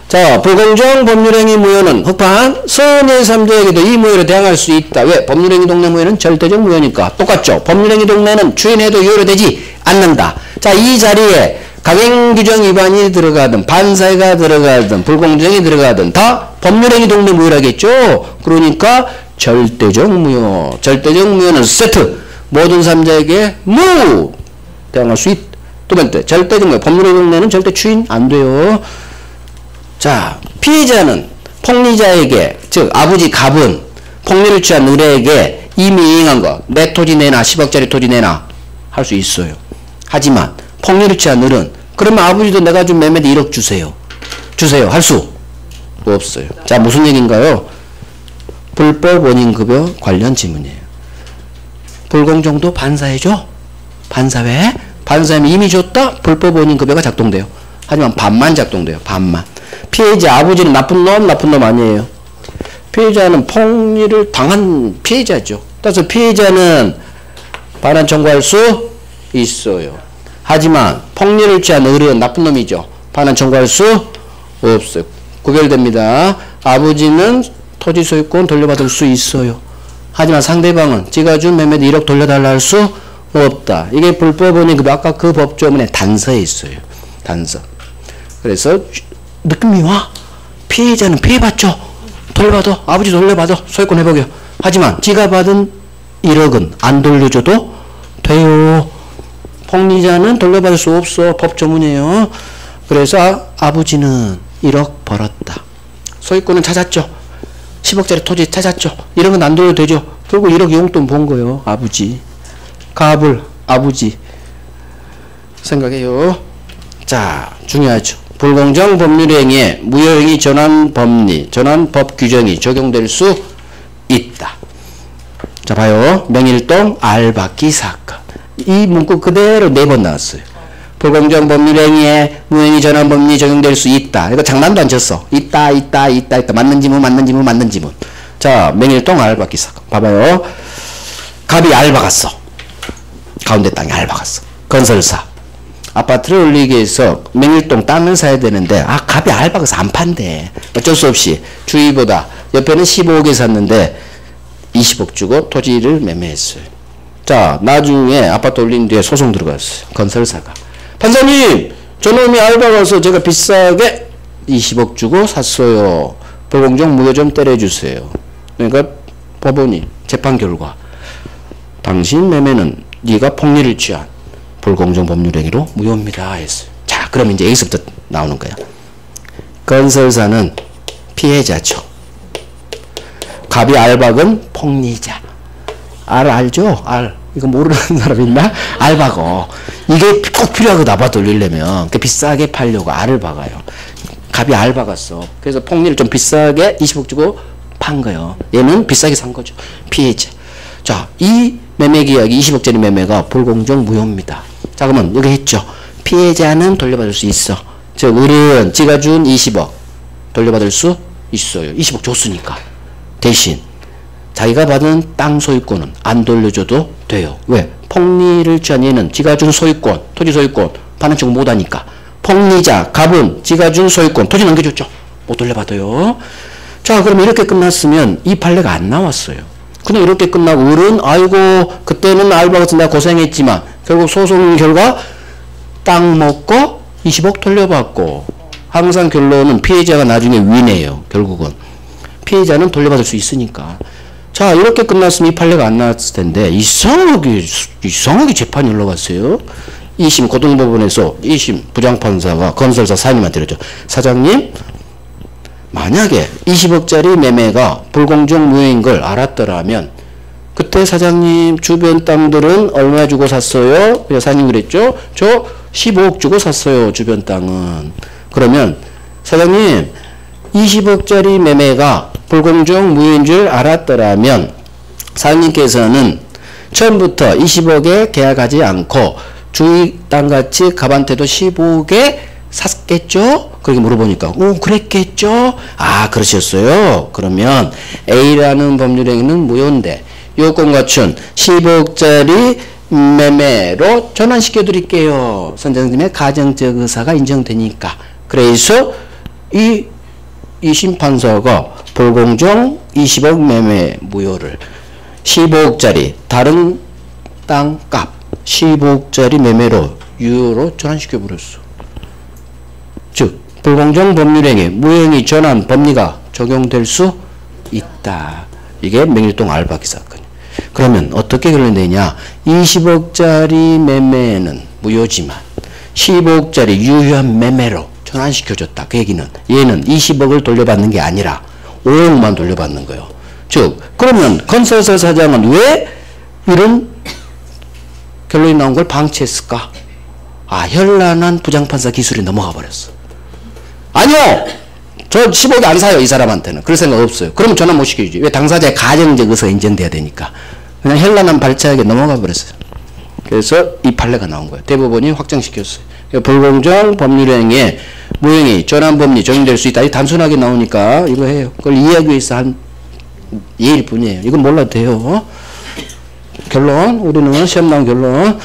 자, 불공정 법률행위 무효는 흑판 선의 3조에게도 이 무효로 대항할 수 있다. 왜? 법률행위 동네 무효는 절대적 무효니까. 똑같죠. 법률행위 동네는 추인해도 유효되지 않는다. 자, 이 자리에 강행규정 위반이 들어가든 반사가 들어가든 불공정이 들어가든 다 법률행위 동네 무효라겠죠. 그러니까 절대적 무효. 절대적 무효는 세트. 모든 3자에게 무 대항할 수 있다. 두 번째, 절대적 무효. 법률행위 동네는 절대 추인 안 돼요. 자, 피해자는 폭리자에게, 즉 아버지 갑은 폭리를 취한 의뢰에게 이미 이행한 거, 내 토지 내놔, 10억짜리 토지 내놔 할 수 있어요. 하지만 폭리를 취한 을은 그러면 아버지도 내가 준 매매대 1억 주세요. 할 수 없어요. 자, 무슨 얘기인가요? 불법 원인급여 관련 지문이에요. 불공정도 반사해줘. 반사 왜? 반사하면 이미 줬다. 불법원인 급여가 작동돼요. 하지만 반만 작동돼요. 반만. 피해자 아버지는 나쁜 놈 아니에요. 피해자는 폭리를 당한 피해자죠. 따라서 피해자는 반환 청구할 수 있어요. 하지만 폭리를 취한 어른 나쁜 놈이죠. 반환 청구할 수 없어요. 구별됩니다. 아버지는 토지 소유권 돌려받을 수 있어요. 하지만 상대방은 지가 준 매매도 1억 돌려달라 할 수 없다. 이게 불법원이 아까 그 법조문에 단서에 있어요. 단서. 그래서 느낌이 와. 피해자는 피해받죠. 돌려받아. 아버지 돌려받아. 소유권 회복이요. 하지만 지가 받은 1억은 안 돌려줘도 돼요. 폭리자는 돌려받을 수 없어. 법조문이에요. 그래서 아버지는 1억 벌었다. 소유권은 찾았죠. 10억짜리 토지 찾았죠. 1억은 안 돌려도 되죠. 결국 1억 용돈 본 거예요. 아버지. 갑을 아버지. 생각해요. 자, 중요하죠. 불공정 법률행위에 무효행위 전환 법리, 전환 법 규정이 적용될 수 있다. 자, 봐요. 명일동 알박기 사건. 이 문구 그대로 4번 나왔어요. 불공정 법률행위에 무효행위 전환 법리 적용될 수 있다. 이거 장난도 안 쳤어. 있다. 맞는 지문. 자, 명일동 알박기 사건. 봐봐요. 갑이 알 박았어. 가운데 땅에 알 박았어. 건설사. 아파트를 올리기 위해서 명일동 땅을 사야 되는데 갑이 알 박아서 안 판대. 어쩔 수 없이 주위보다 옆에는 15억에 샀는데 20억 주고 토지를 매매했어요. 자, 나중에 아파트 올린 뒤에 소송 들어갔어요. 건설사가. 판사님, 저놈이 알 박아서 제가 비싸게 20억 주고 샀어요. 불공정 무효 좀 때려주세요. 그러니까 법원이 재판 결과 당신 매매는 네가 폭리를 취한 불공정 법률행위로 무효입니다 했어요. 자, 그럼 이제 여기서부터 나오는 거야. 건설사는 피해자죠. 갑이 알박은 폭리자. 알죠? 이거 모르는 사람 있나? 알 박어. 이게 꼭 필요하거든. 아파트 올리려면. 비싸게 팔려고 알을 박아요. 갑이 알 박았어. 그래서 폭리를 좀 비싸게 20억 주고 판 거예요. 얘는 비싸게 산 거죠. 피해자. 자, 이 매매 계약이 20억짜리 매매가 불공정 무효입니다. 자, 그러면 여기 했죠. 피해자는 돌려받을 수 있어. 즉, 을은 지가 준 20억 돌려받을 수 있어요. 20억 줬으니까. 대신 자기가 받은 땅 소유권은 안 돌려줘도 돼요. 왜? 폭리를 취한 얘는 지가 준 소유권, 토지 소유권 반환 청구 못하니까. 폭리자, 갑은 지가 준 소유권, 토지 넘겨줬죠. 못 돌려받아요. 자, 그럼 이렇게 끝났으면 이 판례가 안 나왔어요. 그냥 이렇게 끝나고 을은 아이고 그때는 알 박아서 내가 고생했지만 결국 소송 결과 땅 먹고 20억 돌려받고 항상 결론은 피해자가 나중에 위네요. 결국은 피해자는 돌려받을 수 있으니까. 자, 이렇게 끝났으면 이 판례가 안 나왔을 텐데 이상하게 재판이 흘러갔어요. 2심 고등법원에서 2심 부장판사가 건설사 사장님한테 이러죠. 사장님, 만약에 20억짜리 매매가 불공정 무효인 걸 알았더라면 그때 사장님 주변 땅들은 얼마 주고 샀어요? 사장님 그랬죠? 저 15억 주고 샀어요. 주변 땅은. 그러면 사장님 20억짜리 매매가 불공정 무효인 줄 알았더라면 사장님께서는 처음부터 20억에 계약하지 않고 주위 땅같이 갑한테도 15억에 샀겠죠? 그렇게 물어보니까 그랬겠죠? 그러셨어요? 그러면 A라는 법률행위는 무효인데 요건 갖춘 15억짜리 매매로 전환시켜 드릴게요. 선생님의 가정적 의사가 인정되니까. 그래서 이 심판사가 불공정 20억 매매 무효를 15억짜리 다른 땅값 15억짜리 매매로 유효로 전환시켜 버렸어. 즉 불공정 법률행위 무효행위 전환 법리가 적용될 수 있다. 이게 명일동 알박기 사건. 그러면 어떻게 결론되냐? 20억짜리 매매는 무효지만 15억짜리 유효한 매매로 전환시켜줬다. 그 얘기는 얘는 20억을 돌려받는 게 아니라 5억만 돌려받는 거예요. 즉 그러면 건설사 사장은 왜 이런 결론이 나온 걸 방치했을까? 현란한 부장판사 기술이 넘어가 버렸어. 아니요! 저 15억이 안 사요. 이 사람한테는. 그럴 생각 없어요. 그러면 전환 못 시켜주지. 왜? 당사자의 가정적 의사가 인정돼야 되니까. 그냥 현란한 발차에게 넘어가 버렸어요. 그래서 이 판례가 나온 거예요. 대법원이 확정시켰어요. 불공정 법률행위에 무행위, 전환법리 적용될 수 있다. 이 단순하게 나오니까 이거 해요. 그걸 이해하기 위해서 한 예일 뿐이에요. 이건 몰라도 돼요. 결론, 우리는 시험 나온 결론.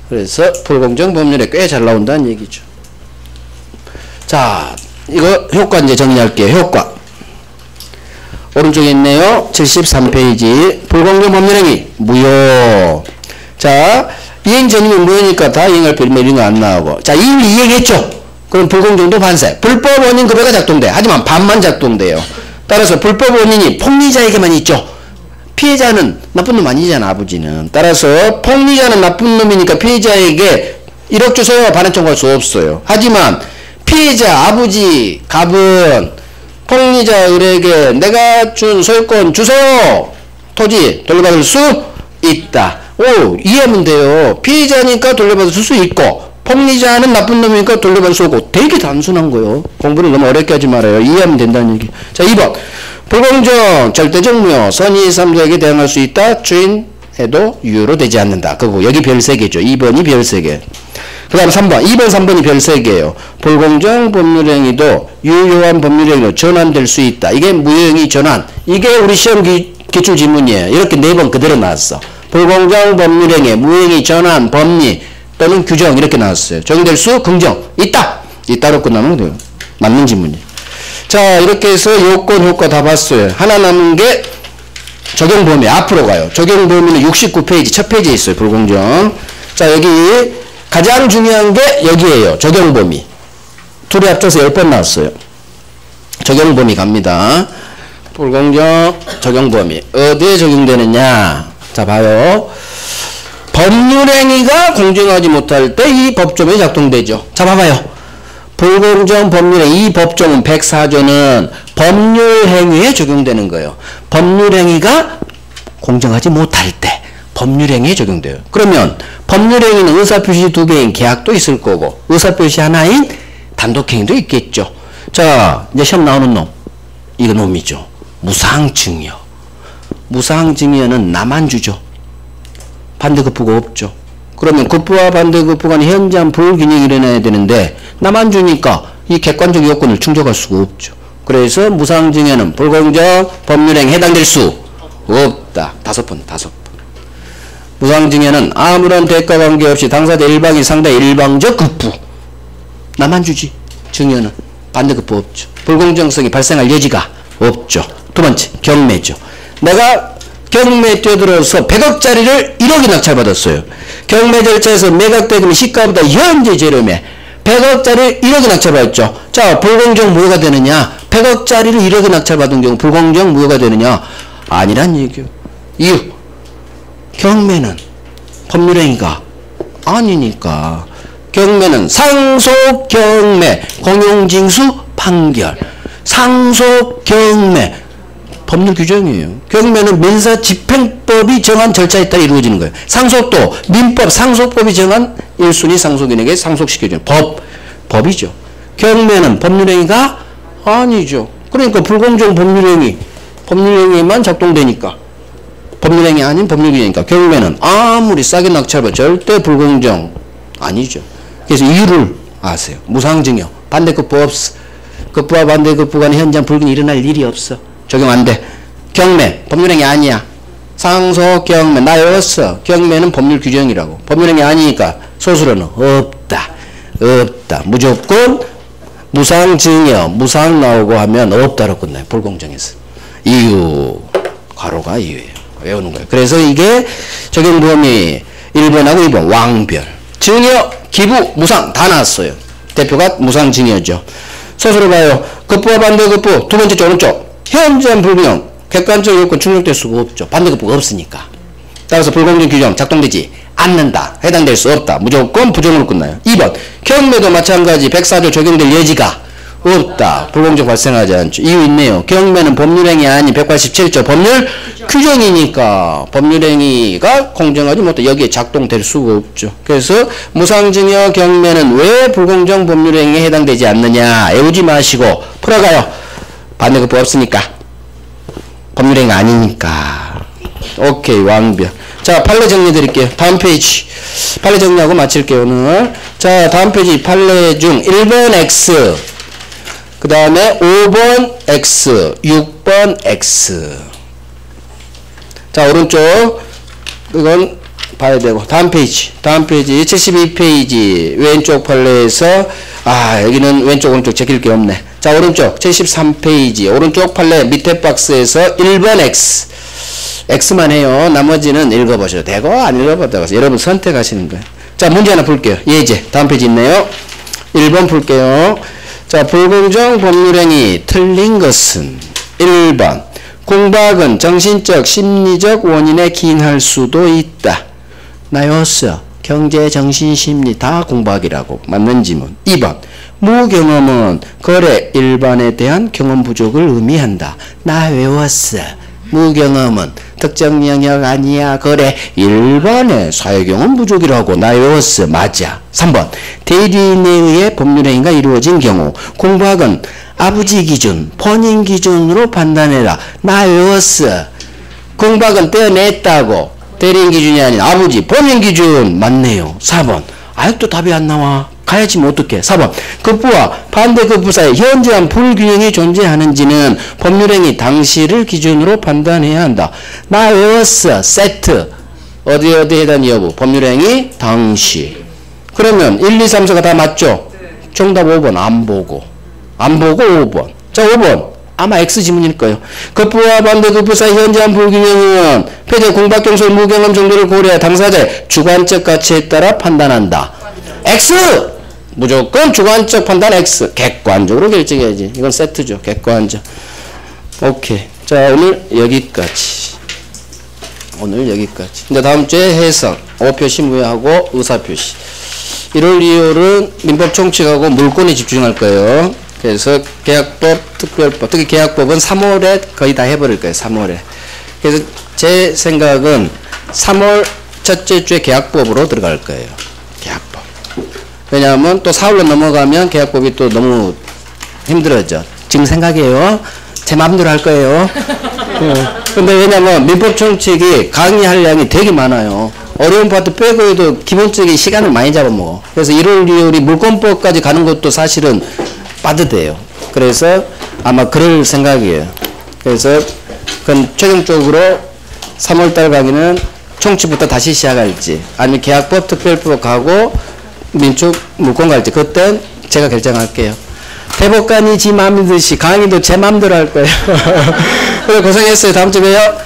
그래서 불공정 법률에 꽤 잘 나온다는 얘기죠. 자, 이거 효과 이제 정리할게요. 효과. 오른쪽에 있네요. 73페이지. 불공정 법률행위 무효. 자, 이행 전임이 무효니까 다 이행할 필요 이런 거 안 나오고. 자, 이미 이행했죠. 그럼 불공정도 반세. 불법 원인 급여가 작동돼. 하지만 반만 작동돼요. 따라서 불법 원인이 폭리자에게만 있죠. 피해자는 나쁜 놈 아니잖아, 아버지는. 따라서 폭리자는 나쁜 놈이니까 피해자에게 1억 주세요 반환 청구할 수 없어요. 하지만 피해자 아버지 갑은 폭리자 을에게 내가 준 소유권 주세요 토지 돌려받을 수 있다. 오, 이해하면 돼요. 피해자니까 돌려받을 수 있고 폭리자는 나쁜 놈이니까 돌려받을 수 없고 되게 단순한 거예요. 공부를 너무 어렵게 하지 말아요. 이해하면 된다는 얘기. 자, 2번 불공정 절대적 무효 선의 3자에게 대항할 수 있다. 주인해도 유효로 되지 않는다. 그거 여기 별 3개죠. 2번이 별 3개. 그 다음 3번 2번 3번이 별 3개예요. 불공정 법률행위도 유효한 법률행위로 전환될 수 있다. 이게 무효행위 전환. 이게 우리 시험 기출지문이에요. 이렇게 4번 그대로 나왔어. 불공정 법률행위 무효행위 전환 법리 또는 규정 이렇게 나왔어요. 적용될 수 긍정 있다. 있다로 끝나면 돼요. 맞는 지문이에요. 자, 이렇게 해서 요건 효과 다 봤어요. 하나 남은 게 적용 범위 앞으로 가요. 적용 범위는 69페이지 첫 페이지에 있어요. 불공정. 자, 여기 가장 중요한 게 여기에요. 적용 범위. 둘이 합쳐서 10번 나왔어요. 적용 범위 갑니다. 불공정 적용 범위. 어디에 적용되느냐? 자, 봐요. 법률행위가 공정하지 못할 때 이 법조문이 작동되죠. 자, 봐봐요. 불공정 법률행위 이 법조문 104조는 법률행위에 적용되는 거예요. 법률행위가 공정하지 못할 때 법률행위에 적용돼요. 그러면 법률행위는 의사표시 2개인 계약도 있을 거고 의사표시 하나인 단독행위도 있겠죠. 자, 이제 시험 나오는 놈. 이거 놈이죠. 무상증여. 무상증여는 나만 주죠. 반대급부가 없죠. 그러면 급부와 반대급부 간의 현저한 불균형이 일어나야 되는데 나만 주니까 이 객관적 요건을 충족할 수가 없죠. 그래서 무상증여는 불공정 법률행위에 해당될 수 없다. 5번. 무상증여는 아무런 대가 관계없이 당사자 일방이 상대 일방적 급부. 나만 주지. 증여는 반대급부 없죠. 불공정성이 발생할 여지가 없죠. 두 번째, 경매죠. 내가 경매에 뛰어들어서 100억짜리를 1억에 낙찰받았어요. 경매 절차에서 매각대금이 시가보다 현재 재료매 100억짜리 1억에 낙찰받았죠. 자, 불공정 무효가 되느냐? 100억짜리를 1억에 낙찰받은 경우 불공정 무효가 되느냐? 아니란 얘기요. 이유. 경매는 법률행위가 아니니까. 경매는 상속경매, 공용징수 판결. 상속경매. 법률 규정이에요. 경매는 민사집행법이 정한 절차에 따라 이루어지는 거예요. 상속도 민법 상속법이 정한 1순위 상속인에게 상속시켜주는 법이죠. 경매는 법률행위가 아니죠. 그러니까 불공정 법률행위만 작동되니까 법률행위 아닌 법률규정이니까 경매는 아무리 싸게 낙찰받아 절대 불공정 아니죠. 그래서 이유를 아세요. 무상증여 반대급부 없어. 급부와 반대급부 간의 현장 불균이 일어날 일이 없어. 적용 안 돼. 경매 법률행위 아니야. 상속경매 나였어. 경매는 법률 규정이라고. 법률행위 아니니까 소수로는 없다. 무조건 무상증여 무상 나오고 하면 없다로 끝나요. 불공정해서. 이유 가로가 이유예요. 외우는 거예요. 그래서 이게 적용 범위 1번하고 2번 왕별 증여 기부 무상 다 나왔어요. 대표가 무상증여죠. 소수로 봐요. 급부와 반대급부 두 번째 오른쪽 현저한 불균형 객관적 요건 충족될 수가 없죠. 반대급부가 없으니까. 따라서 불공정 규정 작동되지 않는다. 해당될 수 없다. 무조건 부정으로 끝나요. 2번 경매도 마찬가지 104조 적용될 여지가 없다. 불공정 발생하지 않죠. 이유 있네요. 경매는 법률행위 아닌 187조 법률 규정이니까 법률행위가 공정하지 못해 여기에 작동될 수가 없죠. 그래서 무상증여 경매는 왜 불공정 법률행위에 해당되지 않느냐 외우지 마시고 풀어가요. 반대급부 없으니까 법률행위 아니니까 오케이, 완벽. 자, 판례 정리 드릴게요. 다음 페이지. 판례 정리하고 마칠게요, 오늘. 자, 다음 페이지 판례 중 1번 X, 그 다음에 5번 X, 6번 X. 자, 오른쪽. 이건 봐야 되고. 다음 페이지. 다음 페이지. 72페이지. 왼쪽 판례에서, 여기는 왼쪽, 오른쪽 제낄 게 없네. 자, 오른쪽. 73페이지. 오른쪽 판례 밑에 박스에서 1번 X. X만 해요. 나머지는 읽어보셔도 되고, 안 읽어봐도 되고. 여러분 선택하시는 거예요. 자, 문제 하나 볼게요. 예제. 다음 페이지 있네요. 1번 풀게요. 자, 불공정 법률행위 틀린 것은 1번. 공박은 정신적, 심리적 원인에 기인할 수도 있다. 나였어. 경제, 정신, 심리 다 공박이라고. 맞는 지문. 2번. 무경험은 거래 일반에 대한 경험 부족을 의미한다. 나 외웠어. 무경험은 특정 영역 아니야. 거래 일반의 사회경험 부족이라고. 나 외웠어. 맞아. 3번. 대리인에 의해 법률행위가 이루어진 경우 공박은 아버지 기준, 본인 기준으로 판단해라. 나 외웠어. 공박은 떼어냈다고. 대리인 기준이 아닌 아버지, 본인 기준. 맞네요. 4번. 아직도 답이 안 나와. 가야지 뭐 어떡해. 4번. 급부와 반대급부 사이에 현저한 불균형이 존재하는지는 법률행위 당시를 기준으로 판단해야 한다. 나 외웠어. 세트. 어디에 대한 여부. 법률행위 당시. 그러면 1, 2, 3, 4가 다 맞죠? 정답 5번. 안 보고 5번. 자, 5번. 아마 X 지문일 거예요. 급부와 반대급부 사이 현저한 불균형은 폐쇄 공박경솔 무경험 정도를 고려해 당사자의 주관적 가치에 따라 판단한다. X! 무조건 주관적 판단 X. 객관적으로 결정해야지. 이건 세트죠. 객관적. 오케이. 자, 오늘 여기까지. 이제 다음 주에 해석, 어표시 무효하고 의사표시. 1월 2월은 민법 총칙하고 물권에 집중할 거예요. 그래서 계약법, 특별법, 특히 계약법은 3월에 거의 다 해버릴 거예요. 3월에. 그래서 제 생각은 3월 첫째 주에 계약법으로 들어갈 거예요. 계약법. 왜냐하면 또 4월로 넘어가면 계약법이 또 너무 힘들어져. 지금 생각이에요. 제 마음대로 할 거예요. 근데 왜냐면 민법 총칙이 강의할 양이 되게 많아요. 어려운 파트 빼고 해도 기본적인 시간을 많이 잡아먹어. 그래서 1월, 2월이 물권법까지 가는 것도 사실은 빠듯해요. 그래서 아마 그럴 생각이에요. 그래서 그건 최종적으로 3월달 강의는 총칙부터 다시 시작할지 아니면 계약법, 특별법 가고 민족 물권 갈지 그땐 제가 결정할게요. 대법관이 지 마음이듯이 강의도 제 마음대로 할 거예요. 그래 고생했어요. 다음 주에 봬요.